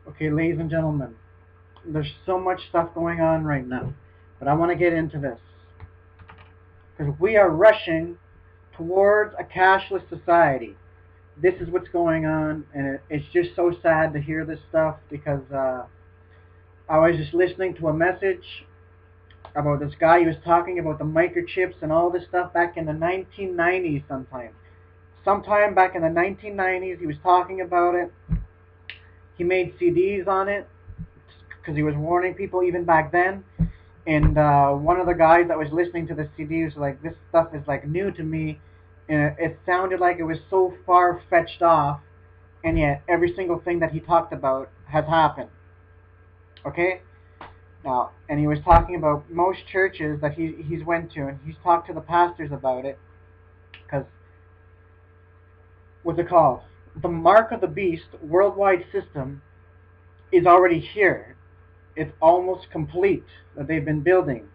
Okay, ladies and gentlemen, there's so much stuff going on right now, but I want to get into this because we are rushing towards a cashless society. This is what's going on, and it's just so sad to hear this stuff because I was just listening to a message about this guy. He was talking about the microchips and all this stuff back in the 1990s sometime back in the 1990s. He was talking about it. He made CDs on it because he was warning people even back then. And one of the guys that was listening to the CD was like, "This stuff is like new to me," and it sounded like it was so far fetched off, and yet every single thing that he talked about has happened. Okay, now, and he was talking about most churches that he's went to, and he's talked to the pastors about it, because what's it called? The mark of the beast worldwide system is already here. It's almost complete that they've been building.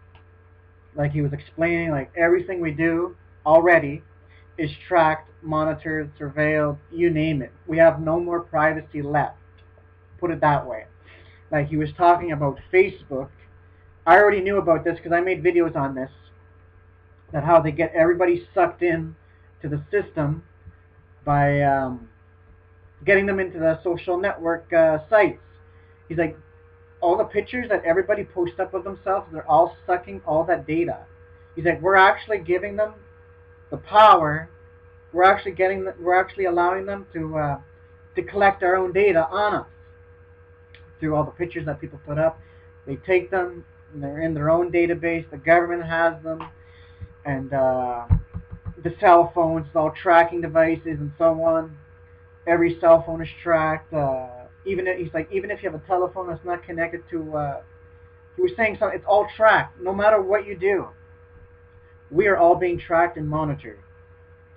Like he was explaining, like everything we do already is tracked, monitored, surveilled, you name it. We have no more privacy left. Put it that way. Like he was talking about Facebook. I already knew about this because I made videos on this. That how they get everybody sucked in to the system by getting them into the social network sites. He's like, all the pictures that everybody posts up of themselves, they're all sucking all that data. He's like, we're actually giving them the power. We're actually allowing them to collect our own data on us through all the pictures that people put up. They take them, and they're in their own database. The government has them, and the cell phones, all tracking devices, and so on. Every cell phone is tracked. Even if you have a telephone that's not connected to, he was saying something. It's all tracked, no matter what you do. We are all being tracked and monitored,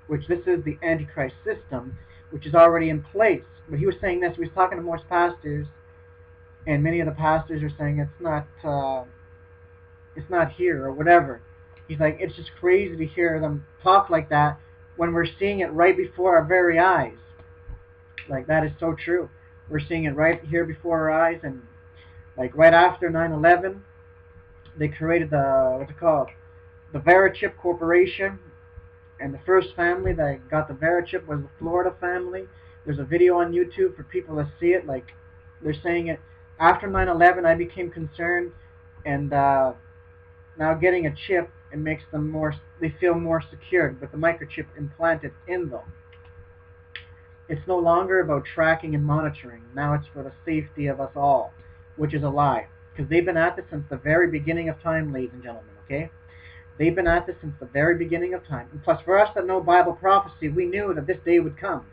which this is the Antichrist system, which is already in place. But he was saying this. He was talking to most pastors, and many of the pastors are saying it's not here or whatever. He's like, it's just crazy to hear them talk like that when we're seeing it right before our very eyes. Like that is so true. We're seeing it right here before our eyes, and like right after 9/11, they created the what's it called, the Verichip Corporation, and the first family that got the Verichip was the Florida family. There's a video on YouTube for people to see it. Like they're saying it after 9/11, I became concerned, and now getting a chip, it makes them more. They feel more secured with the microchip implanted in them. It's no longer about tracking and monitoring. Now it's for the safety of us all, which is a lie. Because they've been at this since the very beginning of time, ladies and gentlemen, okay? They've been at this since the very beginning of time. And plus, for us that know Bible prophecy, we knew that this day would come.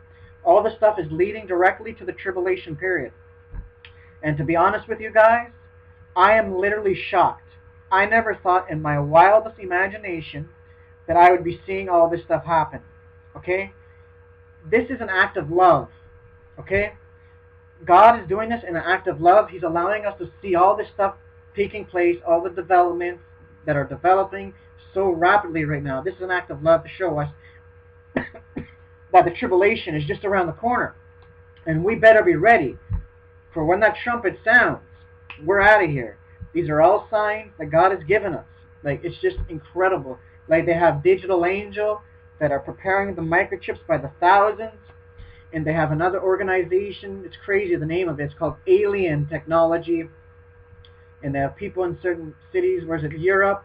All this stuff is leading directly to the tribulation period. And to be honest with you guys, I am literally shocked. I never thought in my wildest imagination that I would be seeing all this stuff happen, okay? This is an act of love, okay? God is doing this in an act of love. He's allowing us to see all this stuff taking place, all the developments that are developing so rapidly right now. This is an act of love to show us that the tribulation is just around the corner. And we better be ready for when that trumpet sounds. We're out of here. These are all signs that God has given us. Like, it's just incredible. Like, they have Digital Angel that are preparing the microchips by the thousands. And they have another organization. It's crazy, the name of it. It's called Alien Technology. And they have people in certain cities. Where's it? Europe.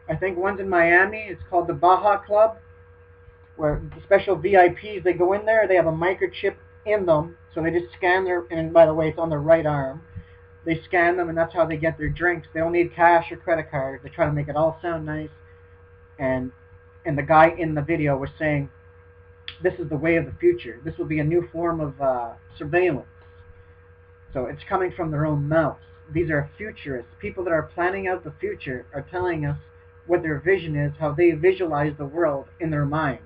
I think one's in Miami. It's called the Baja Club, where the special VIPs, they go in there. They have a microchip in them. So they just scan their, and by the way, it's on their right arm. They scan them, and that's how they get their drinks. They don't need cash or credit cards. They try to make it all sound nice. And the guy in the video was saying, this is the way of the future. This will be a new form of surveillance. So it's coming from their own mouths. These are futurists. People that are planning out the future are telling us what their vision is, how they visualize the world in their minds.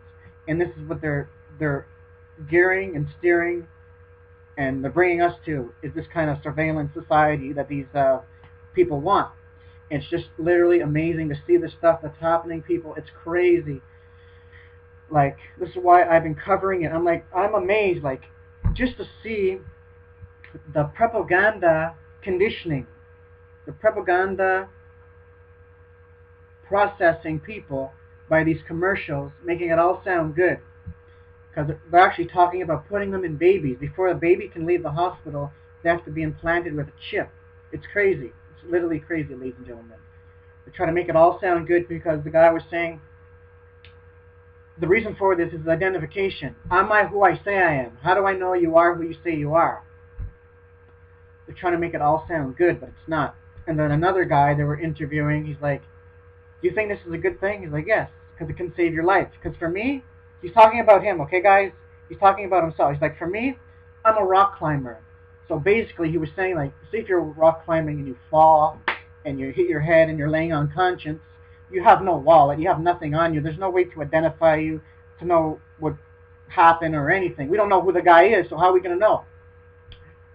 And this is what they're gearing and steering, and they're bringing us to, is this kind of surveillance society that these people want. It's just literally amazing to see the stuff that's happening, people. It's crazy. Like, this is why I've been covering it. I'm amazed, like, just to see the propaganda conditioning, the propaganda processing people by these commercials, making it all sound good. Because they're actually talking about putting them in babies. Before a baby can leave the hospital, they have to be implanted with a chip. It's crazy. It's literally crazy, ladies and gentlemen. They're trying to make it all sound good because the guy was saying, the reason for this is identification. Am I who I say I am? How do I know you are who you say you are? They're trying to make it all sound good, but it's not. And then another guy they were interviewing, he's like, do you think this is a good thing? He's like, yes, because it can save your life. Because for me, he's talking about him, okay, guys? He's talking about himself. He's like, for me, I'm a rock climber. So basically, he was saying, like, say if you're rock climbing and you fall and you hit your head and you're laying unconscious, you have no wallet, you have nothing on you. There's no way to identify you, to know what happened or anything. We don't know who the guy is, so how are we going to know?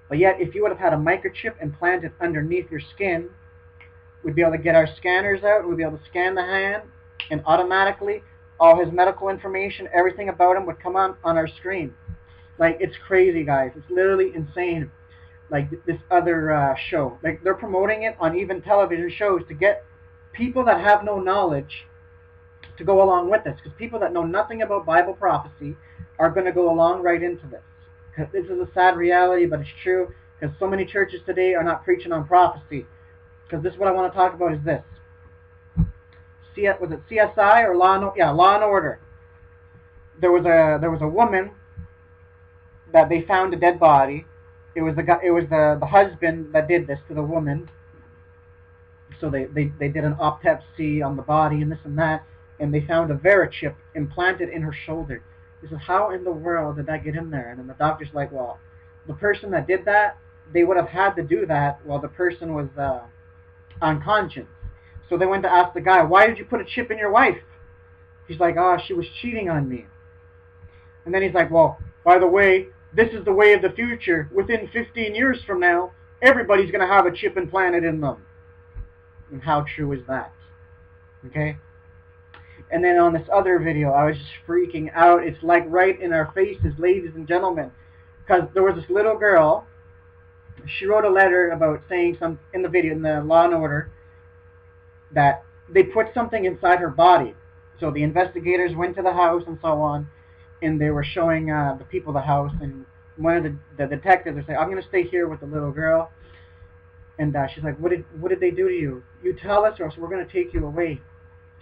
But yet, if you would have had a microchip implanted underneath your skin, we'd be able to get our scanners out, we'd be able to scan the hand, and automatically all his medical information, everything about him would come on our screen. Like, it's crazy, guys. It's literally insane. Like, this other show. Like, they're promoting it on even television shows to get people that have no knowledge to go along with this. Because people that know nothing about Bible prophecy are going to go along right into this. Because this is a sad reality, but it's true. Because so many churches today are not preaching on prophecy. Because this is what I want to talk about is this. Was it CSI or Law and Order? There was a woman that they found a dead body. It was the husband that did this to the woman. So they did an autopsy on the body and this and that, and they found a Verichip implanted in her shoulder. This is how in the world did that get in there? And then the doctor's like, well, the person that did that, they would have had to do that while the person was unconscious. So they went to ask the guy, why did you put a chip in your wife? He's like, oh, she was cheating on me. And then he's like, well, by the way, this is the way of the future. Within 15 years from now, everybody's going to have a chip implanted in them. And how true is that? Okay? And then on this other video, I was just freaking out. It's like right in our faces, ladies and gentlemen. Because there was this little girl. She wrote a letter about saying in the video, in the Law and Order, that they put something inside her body. So the investigators went to the house and so on, and they were showing the people the house, and one of the detectives was saying, I'm going to stay here with the little girl. And she's like, what did they do to you? You tell us or else we're going to take you away.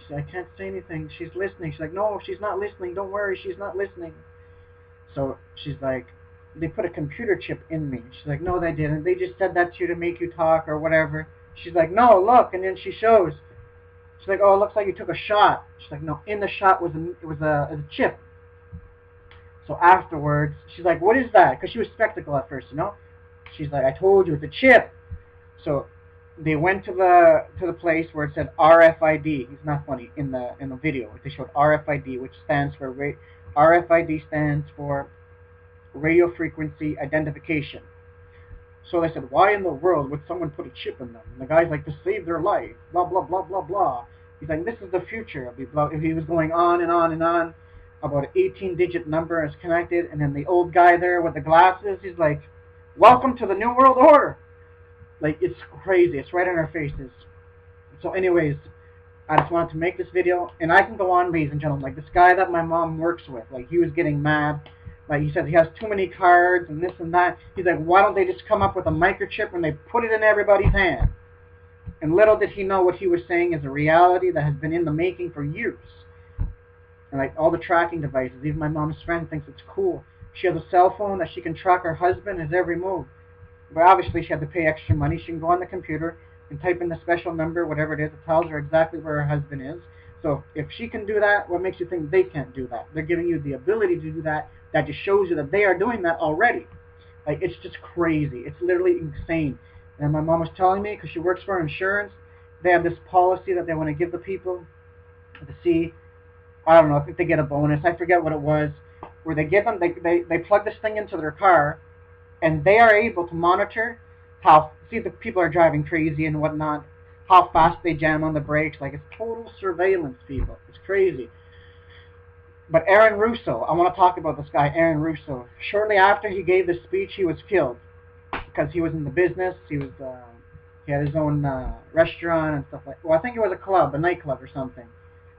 She said, I can't say anything. She's listening. She's like, no, she's not listening. Don't worry, she's not listening. So she's like, they put a computer chip in me. She's like, no, they didn't. They just said that to you to make you talk or whatever. She's like, no, look. And then she shows. She's like, oh, it looks like you took a shot. She's like, no, in the shot was a chip. So afterwards, she's like, what is that? Because she was skeptical at first, you know. She's like, I told you, it's a chip. So they went to the place where it said RFID. It's not funny in the video. They showed RFID, which stands for RFID stands for radio frequency identification. So they said, why in the world would someone put a chip in them? And the guy's like, to save their life. Blah blah blah blah blah. He's like, this is the future. If he was going on and on and on about an 18-digit number is connected, and then the old guy there with the glasses, he's like, welcome to the New World Order. Like, it's crazy. It's right in our faces. So anyways, I just wanted to make this video. And I can go on, ladies and gentlemen. Like, this guy that my mom works with, like, he was getting mad. Like, he said he has too many cards and this and that. He's like, why don't they just come up with a microchip and they put it in everybody's hand? And little did he know what he was saying is a reality that has been in the making for years. And, like, all the tracking devices. Even my mom's friend thinks it's cool. She has a cell phone that she can track her husband, his every move. But obviously she had to pay extra money. She can go on the computer and type in the special number, whatever it is. It tells her exactly where her husband is. So if she can do that, what makes you think they can't do that? They're giving you the ability to do that. That just shows you that they are doing that already. Like, it's just crazy. It's literally insane. And my mom was telling me, because she works for insurance, they have this policy that they want to give the people to see, I don't know, I think they get a bonus. I forget what it was. Where they give them, they plug this thing into their car, and they are able to monitor how, see if the people are driving crazy and whatnot, how fast they jam on the brakes. Like, it's total surveillance, people. It's crazy. But Aaron Russo, I want to talk about this guy, Aaron Russo. Shortly after he gave this speech, he was killed. because he was in the business. He had his own restaurant and stuff like. Well, I think it was a nightclub or something.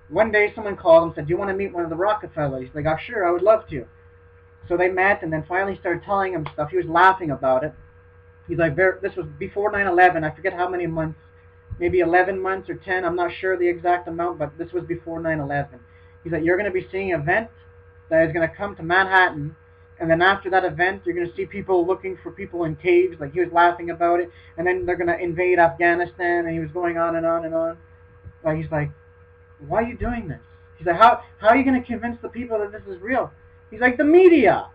One day, someone called him and said, "Do you want to meet one of the Rockefellers?" He's like, "Oh, sure, I would love to." So they met, and then finally started telling him stuff. He was laughing about it. He's like, this was before 9/11. I forget how many months, maybe 11 months or 10. I'm not sure the exact amount, but this was before 9/11. He's like, you're going to be seeing an event that is going to come to Manhattan, and then after that event, you're going to see people looking for people in caves. Like, he was laughing about it, and then they're going to invade Afghanistan, and he was going on and on and on. Like, he's like, why are you doing this? He's like, how are you going to convince the people that this is real? He's like, the media.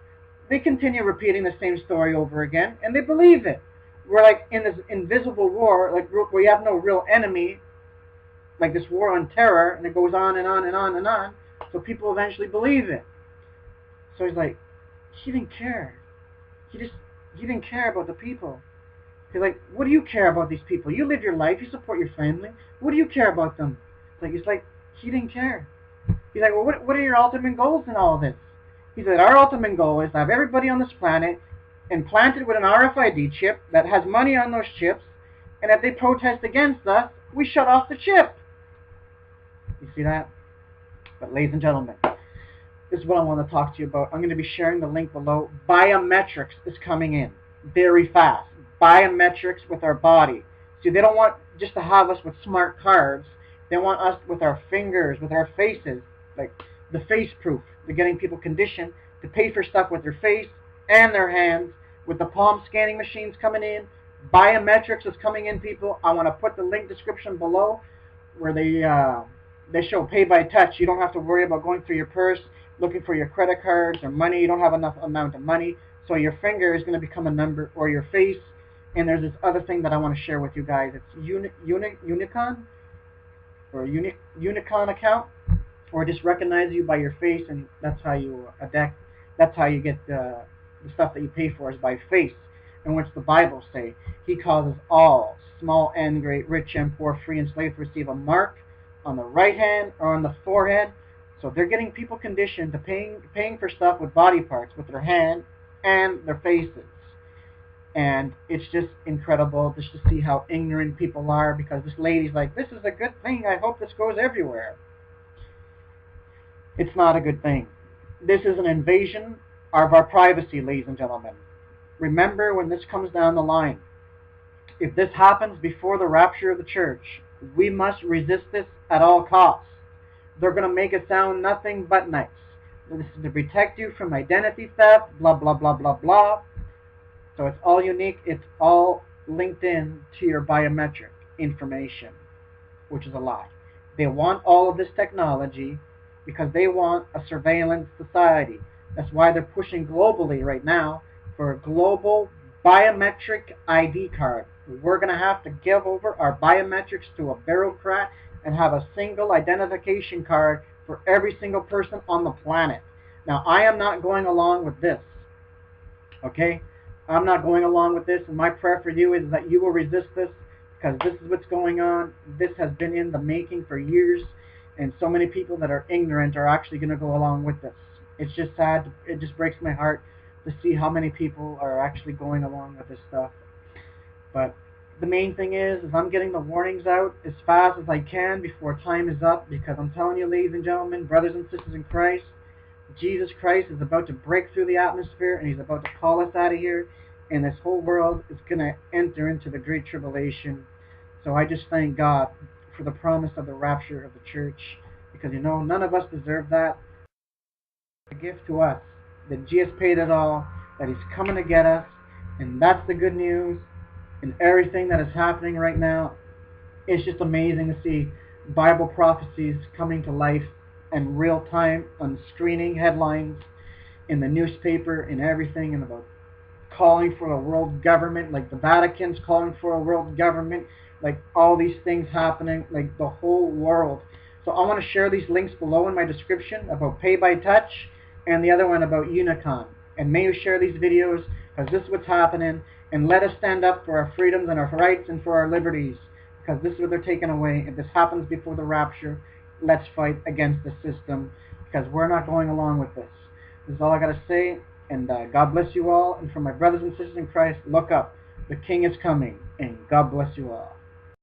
They continue repeating the same story over again, and they believe it. We're like in this invisible war, like where you have no real enemy, like this war on terror, and it goes on and on and on and on, so people eventually believe it. So he's like, he didn't care. He didn't care about the people. He's like, what do you care about these people? You live your life, you support your family. What do you care about them? It's like he didn't care. He's like, well, what are your ultimate goals in all of this? He said, our ultimate goal is to have everybody on this planet implanted with an RFID chip that has money on those chips, and if they protest against us, we shut off the chip. You see that? But ladies and gentlemen, this is what I want to talk to you about. I'm going to be sharing the link below. Biometrics is coming in very fast. Biometrics with our body. See, they don't want just to have us with smart cards. They want us with our fingers, with our faces, like the face proof. They're getting people conditioned to pay for stuff with their face and their hands, with the palm scanning machines coming in. Biometrics is coming in, people. I want to put the link description below where they show pay by touch. You don't have to worry about going through your purse, looking for your credit cards or money. You don't have enough amount of money. So your finger is going to become a number, or your face. And there's this other thing that I want to share with you guys. It's Unicon, or Unicon account, or just recognize you by your face, and that's how you that's how you get the stuff that you pay for is by face. In which the Bible say, he causes all, small and great, rich and poor, free and slave, to receive a mark on the right hand or on the forehead. So they're getting people conditioned to paying for stuff with body parts, with their hand and their faces. And it's just incredible just to see how ignorant people are, because this lady's like, this is a good thing, I hope this goes everywhere. It's not a good thing. This is an invasion of our privacy, ladies and gentlemen. Remember, when this comes down the line, if this happens before the rapture of the church, we must resist this at all costs. They're going to make it sound nothing but nice. This is to protect you from identity theft, blah, blah, blah, blah, blah. So it's all unique. It's all linked in to your biometric information, which is a lie. They want all of this technology because they want a surveillance society. That's why they're pushing globally right now for a global biometric ID card. We're going to have to give over our biometrics to a bureaucrat and have a single identification card for every single person on the planet. Now, I am not going along with this. Okay? I'm not going along with this, and my prayer for you is that you will resist this, because this is what's going on. This has been in the making for years, and so many people that are ignorant are actually going to go along with this. It's just sad. It just breaks my heart to see how many people are actually going along with this stuff. But the main thing is I'm getting the warnings out as fast as I can before time is up, because I'm telling you, ladies and gentlemen, brothers and sisters in Christ, Jesus Christ is about to break through the atmosphere, and he's about to call us out of here, and this whole world is going to enter into the Great Tribulation. So I just thank God for the promise of the rapture of the church, because, you know, none of us deserve that. It's a gift to us that Jesus paid it all, that he's coming to get us, and that's the good news. And everything that is happening right now, it's just amazing to see Bible prophecies coming to life in real time on screening headlines in the newspaper and everything, and about calling for a world government, like the Vatican's calling for a world government, like all these things happening, like the whole world. So I want to share these links below in my description about Pay by Touch, and the other one about Unicon. And may you share these videos, because this is what's happening, and let us stand up for our freedoms and our rights and for our liberties, because this is what they're taking away. If this happens before the rapture, let's fight against the system, because we're not going along with this. This is all I got to say, and God bless you all. And for my brothers and sisters in Christ, look up. The king is coming, and God bless you all.